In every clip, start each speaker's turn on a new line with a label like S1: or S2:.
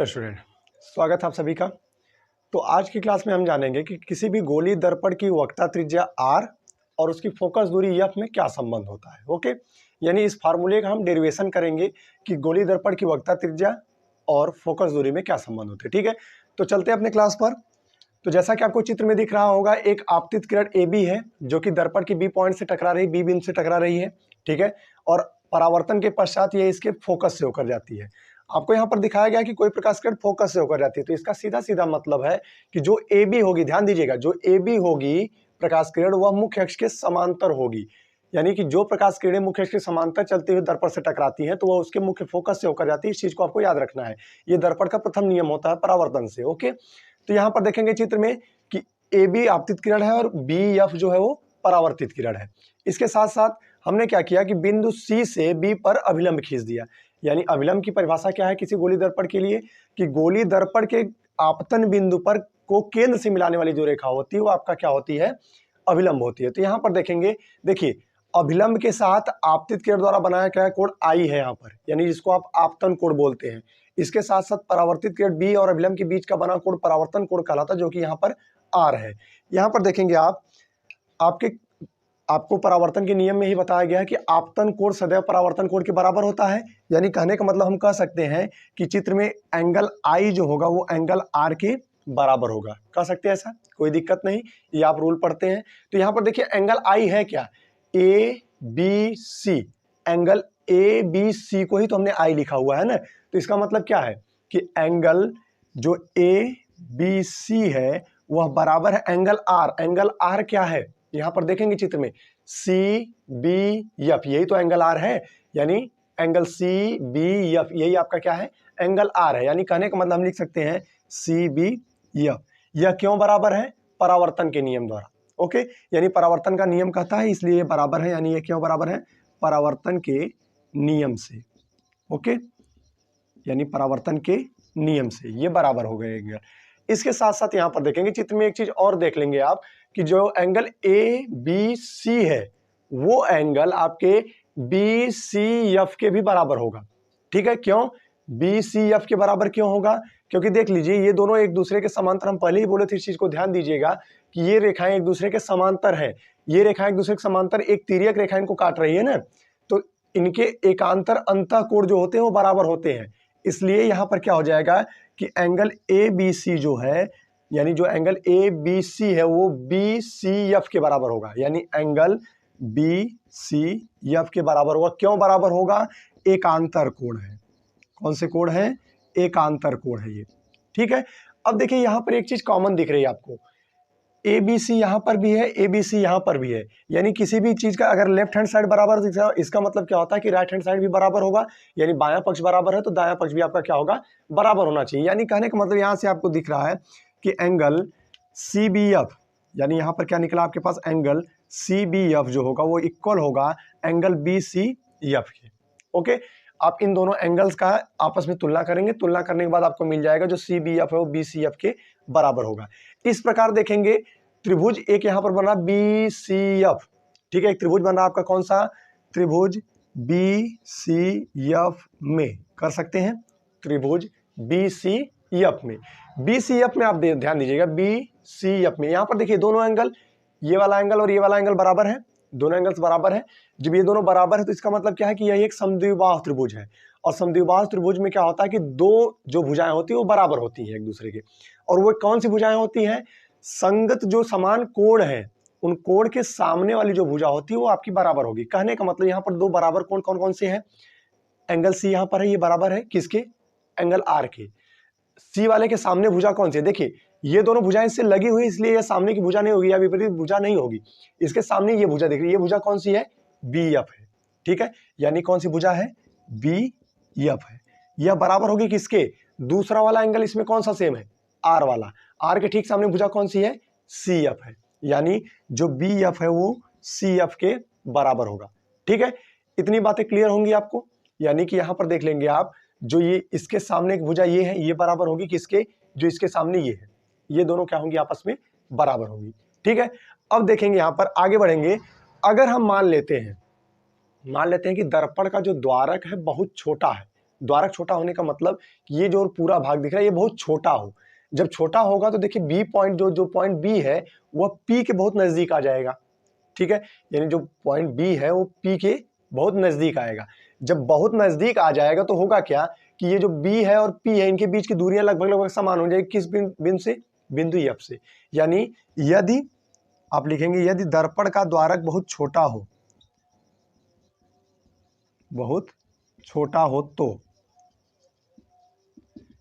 S1: Hello student, स्वागत है आप सभी का। तो आज की क्लास में हम जानेंगे कि किसी भी गोली दर्पण की वक्रता त्रिज्या r और उसकी फोकस दूरी f में क्या संबंध होता है। ओके, यानी इस फार्मूले का हम डेरिवेशन करेंगे कि गोली दर्पण की वक्रता त्रिज्या और फोकस दूरी में क्या संबंध होते हैं। ठीक है, तो चलते हैं अपने क्लास पर। तो जैसा कि आपको चित्र में दिख रहा होगा, एक आपतित किरण AB है जो कि दर्पण की B पॉइंट से टकरा रही, B बिंदु से टकरा रही है। ठीक है, और परावर्तन के पश्चात ये इसके फोकस से होकर जाती है। आपको यहाँ पर दिखाया गया कि कोई प्रकाश किरण फोकस से होकर जाती है, तो इसका सीधा सीधा मतलब है कि जो AB होगी, ध्यान दीजिएगा, जो AB होगी प्रकाश किरण वह मुख्य अक्ष के समांतर होगी। यानी कि जो प्रकाश किरणें मुख्य अक्ष के समांतर चलते हुए दर्पण से टकराती हैं तो वह उसके मुख्य फोकस से होकर जाती है। इस चीज को आपको याद रखना है, ये दर्पण का प्रथम नियम होता है परावर्तन से। ओके, तो यहाँ पर देखेंगे चित्र में कि AB आपतित किरण है और BF जो है वो परावर्तित किरण है। इसके साथ साथ हमने क्या किया कि बिंदु C से B पर अभिलंब खींच दिया। यानी अभिलंब की परिभाषा क्या है किसी गोली दर्पण के लिए, कि गोली दर्पण के आपतन बिंदु पर को केंद्र से मिलाने वाली जो रेखा होती है वो आपका क्या होती है, अभिलंब होती है। तो यहाँ पर देखेंगे, देखिए अभिलंब के साथ आपतित किरण द्वारा बनाया गया कोण I है यहाँ पर, यानी जिसको आप आपतन कोण बोलते हैं। इसके साथ साथ परावर्तित किरण B और अभिलंब के बीच का बना कोण परावर्तन कोण कहलाता है, जो कि यहाँ पर R है। यहाँ पर देखेंगे आपको परावर्तन के नियम में ही बताया गया है कि आपतन कोण सदैव परावर्तन कोण के बराबर होता है। यानी कहने का मतलब हम कह सकते हैं कि चित्र में एंगल I जो होगा वो एंगल R के बराबर होगा। कह सकते हैं ऐसा, कोई दिक्कत नहीं, ये आप रूल पढ़ते हैं। तो यहाँ पर देखिए एंगल I है क्या, ABC, एंगल ABC को ही तो हमने I लिखा हुआ है ना। तो इसका मतलब क्या है कि एंगल जो ABC है वह बराबर है एंगल R। एंगल R क्या है, यहाँ पर देखेंगे चित्र में CBF, यही तो एंगल R है। यानी एंगल CBF यही आपका क्या है, एंगल R है। यानी कहने का मतलब हम लिख सकते हैं CBF। यह क्यों बराबर है, परावर्तन के नियम द्वारा। ओके, यानी परावर्तन का नियम कहता है इसलिए ये बराबर है। यानी ये क्यों बराबर है, परावर्तन के नियम से। ओके, यानी परावर्तन के नियम से ये बराबर हो गए। इसके साथ साथ यहाँ पर देखेंगे चित्र में एक चीज और देख लेंगे आप कि जो एंगल ABC है वो एंगल आपके BCF के भी बराबर होगा। ठीक है, क्यों BCF के बराबर क्यों होगा, क्योंकि देख लीजिए ये दोनों एक दूसरे के समांतर, हम पहले ही बोले थे, इस चीज को ध्यान दीजिएगा कि ये रेखाएं एक दूसरे के समांतर है। ये रेखाएं एक दूसरे के समांतर एक तिर्यक रेखा इनको काट रही है ना, तो इनके एकांतर अंतः कोण जो होते हैं वो बराबर होते हैं। इसलिए यहां पर क्या हो जाएगा कि एंगल ABC जो है, यानी जो एंगल ABC है वो BCF के बराबर होगा। यानी एंगल BCF के बराबर होगा। क्यों बराबर होगा, एकांतर कोण है। कौन से कोण है, एकांतर कोण है ये। ठीक है, अब देखिए यहां पर एक चीज कॉमन दिख रही है आपको, ABC यहां पर भी है, ABC यहां पर भी है। यानी किसी भी चीज का अगर लेफ्ट हैंड साइड बराबर दिख रहा है, इसका मतलब क्या होता है कि राइट हैंड साइड भी बराबर होगा। यानी बायां पक्ष बराबर है तो दायां पक्ष भी आपका क्या होगा, बराबर होना चाहिए। यानी कहने का मतलब यहां से आपको दिख रहा है कि एंगल CBF, यानी यहां पर क्या निकला आपके पास, एंगल CBF जो होगा वो इक्वल होगा एंगल BCF के। ओके, आप इन दोनों एंगल्स का आपस में तुलना करेंगे, तुलना करने के बाद आपको मिल जाएगा जो CBF है वो BCF के बराबर होगा। इस प्रकार देखेंगे त्रिभुज एक यहां पर बना BCF। ठीक है, एक त्रिभुज बना आपका कौन सा, त्रिभुज BCF में कर सकते हैं, त्रिभुज BCF में। BCF में आप ध्यान दीजिएगा, BCF में यहां पर देखिए दोनों एंगल, ये वाला एंगल और ये वाला एंगल बराबर है, दोनों एंगल्स बराबर है। जब ये दोनों बराबर है तो इसका मतलब क्या है कि यह एक समद्विबाहु त्रिभुज है। और समद्विबाहु त्रिभुज में क्या होता है कि दो जो भुजाएं होती है वो बराबर होती हैं एक दूसरे के। और वो कौन सी भुजाएं होती हैं, संगत जो समान कोण है उन कोण के सामने वाली जो भुजा होती है वो आपकी बराबर होगी। कहने का मतलब यहाँ पर दो बराबर कोण कौन कौन से हैं, एंगल C यहाँ पर है, ये बराबर है किसके, एंगल R के। C वाले के सामने भुजा कौन सी है, देखिए ये दोनों भुजाएं इससे लगी हुई, इसलिए ये सामने की भुजा नहीं होगी या विपरीत भुजा नहीं होगी। इसके सामने ये भुजा देख रही है, ये भुजा कौन सी है, BF है। ठीक है, यानी कौन सी भुजा है, BF है। यह बराबर होगी किसके, दूसरा वाला एंगल इसमें कौन सा सेम है, R वाला। R के ठीक सामने भुजा कौन सी है, CF है। यानी जो BF है वो CF के बराबर होगा। ठीक है, इतनी बातें क्लियर होंगी आपको। यानी कि यहां पर देख लेंगे आप, जो ये इसके सामने की भुजा ये है, ये बराबर होगी किसके, जो इसके सामने ये है, ये दोनों क्या होंगी, आपस में बराबर होंगी। ठीक है, अब देखेंगे यहां पर आगे बढ़ेंगे। अगर हम मान लेते हैं कि दर्पण का जो द्वारक है बहुत छोटा है, द्वारक छोटा होने का मतलब कि ये जो पूरा भाग दिख रहा है ये बहुत छोटा हो। जब छोटा होगा तो देखिए बी पॉइंट जो पॉइंट बी है वह पी के बहुत नजदीक आ जाएगा, ठीक है, यानी जो पॉइंट बी है वो पी के बहुत नजदीक आएगा। जब बहुत नजदीक आ जाएगा तो होगा क्या कि ये जो बी है और पी है इनके बीच की दूरियां लगभग लगभग समान हो जाएगी। किस बिंदु से? बिंदु एफ से। यानी यदि आप लिखेंगे यदि दर्पण का द्वारक बहुत छोटा हो, बहुत छोटा हो, तो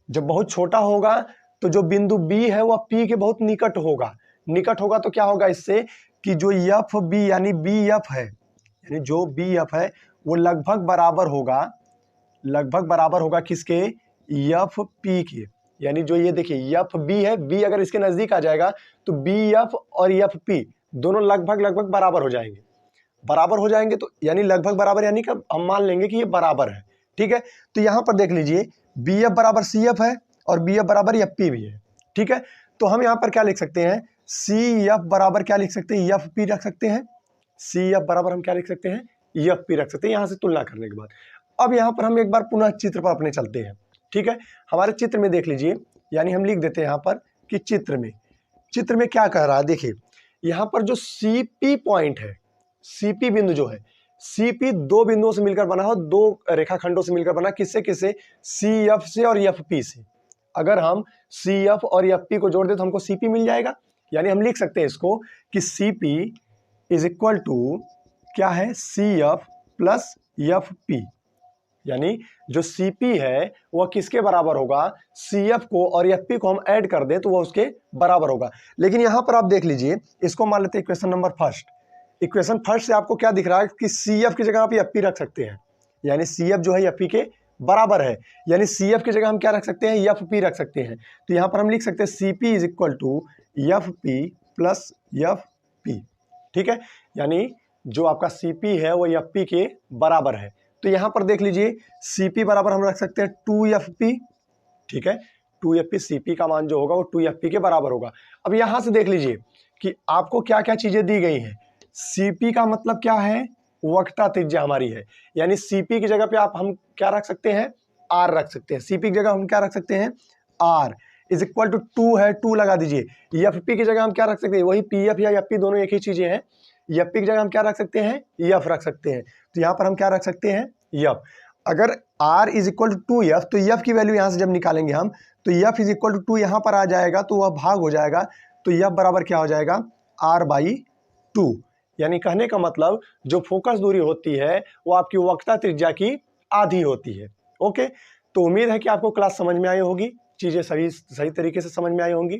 S1: जब बहुत छोटा होगा तो जो बिंदु बी है वह पी के बहुत निकट होगा। निकट होगा तो क्या होगा इससे कि जो एफ बी यानी बी एफ है, यानी जो बी एफ है वो लगभग बराबर होगा किसके? एफ पी के। यानी जो ये देखिए एफ बी है, बी अगर इसके नजदीक आ जाएगा तो बी एफ और एफ पी दोनों लगभग बराबर हो जाएंगे। बराबर हो जाएंगे तो यानी लगभग बराबर, यानी कि हम मान लेंगे कि ये बराबर है, ठीक है। तो यहां पर देख लीजिए बी एफ बराबर सी एफ है और बी एफ बराबर एफ पी भी है, ठीक है। तो हम यहां पर क्या लिख सकते हैं? सी एफ बराबर क्या लिख सकते हैं? एफ पी रख सकते हैं। सी एफ बराबर हम क्या लिख सकते हैं? एफ पी रख सकते हैं, यहां से तुलना करने के बाद। अब यहां पर हम एक बार पुनः चित्र पर अपने चलते हैं, ठीक है। हमारे चित्र में देख लीजिए, यानी हम लिख देते हैं यहां पर कि चित्र में क्या कह रहा है। देखिए यहां पर जो सीपी पॉइंट है, सीपी बिंदु जो है, सीपी दो बिंदुओं से मिलकर बना हो, दो रेखाखंडों से मिलकर बना। किससे? सी एफ से और एफ पी से। अगर हम सी एफ और एफ पी को जोड़ दे तो हमको सीपी मिल जाएगा। यानी हम लिख सकते हैं इसको कि सीपी इज इक्वल टू क्या है? C F plus F P. यानी जो सीपी है वह किसके बराबर होगा? सीएफ को और एफपी को हम ऐड कर दे तो वह उसके बराबर होगा। लेकिन यहां पर आप देख लीजिए, इसको मान लेते हैं equation number first. Equation first से आपको क्या दिख रहा है कि सीएफ की जगह आप एफपी रख सकते हैं। यानी सीएफ जो है एफपी के बराबर है, यानी सीएफ की जगह हम क्या रख सकते हैं? एफपी रख सकते हैं। तो यहां पर हम लिख सकते हैं CP is equal to FP plus FP, ठीक है। यानी जो आपका सीपी है वो एफपी के बराबर है। तो यहां पर देख लीजिए सीपी बराबर हम रख सकते हैं 2fp, ठीक है। 2fp सीपी का मान जो होगा वो 2fp के बराबर होगा। अब यहां से देख लीजिए कि आपको क्या क्या चीजें दी गई हैं। सीपी का मतलब क्या है? वक्रता त्रिज्या हमारी है। यानी सीपी की जगह पे हम क्या रख सकते हैं? आर रख सकते हैं। सीपी की जगह हम क्या रख सकते हैं? आर इज इक्वल टू 2 है, 2 लगा दीजिए। एफपी की जगह हम क्या रख सकते हैं? वही पीएफ या एफपी दोनों एक ही चीजें हैं। एफपी की जगह हम क्या रख सकते हैं? एफ रख सकते हैं। तो यहां पर हम क्या रख सकते हैं? एफ। अगर r is equal to 2f तो एफ की वैल्यू यहां से जब निकालेंगे हम तो एफ इज इक्वल टू 2 यहां पर आ जाएगा तो वह भाग हो जाएगा। तो एफ बराबर क्या हो जाएगा? r/2। यानी कहने का मतलब जो फोकस दूरी होती है वो आपकी वक्रता त्रिज्या की आधी होती है। ओके, तो उम्मीद है कि आपको क्लास समझ में आई होगी, चीजें सही तरीके से समझ में आई होंगी।